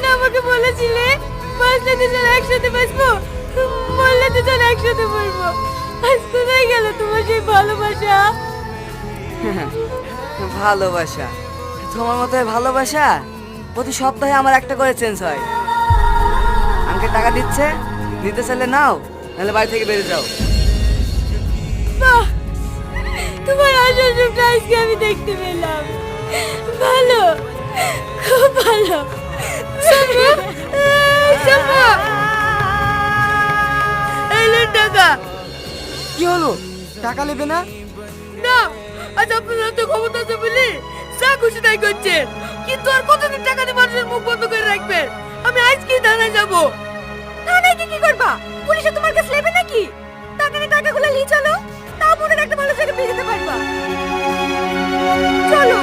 না আমাকে বলেছিলে বাঁচলে দুজন একসাথে বাঁচবো, মরলে দুজন একসাথে মরবো। আজ কোথায় গেল তোমার সেই ভালোবাসা? ভালোবাসা? তোমার মতো ভালোবাসা প্রতি সপ্তাহে আমার একটা করে চেঞ্জ হয়। আমাকে টাকা দিচ্ছে, নিতে চাইলে নাও, নাহলে বাড়ি থেকে বেরিয়ে যাও। বাহ, তোমার আসল রূপটা আজকে আমি দেখতে পেলাম। ভালো, খুব ভালো। শোনো, শোনো, এই নেন টাকা। কি হলো, টাকা নেবে না? না, আজ আপনার হাতে ক্ষমতা আছে বলে যা খুশি তাই করছেন, কিন্তু আর কতদিন টাকা দিয়ে মানুষের মুখ বন্ধ করে রাখবেন? আমি আজকেই থানায় যাব। থানায় গিয়ে কি করবা? পুলিশে তোমার কাছে নেবে নাকি? টাকা নিয়ে টাকাগুলো নিয়ে চলো, তাও মনে একটা ভালো জায়গায় পেয়ে যেতে পারবা। চলো।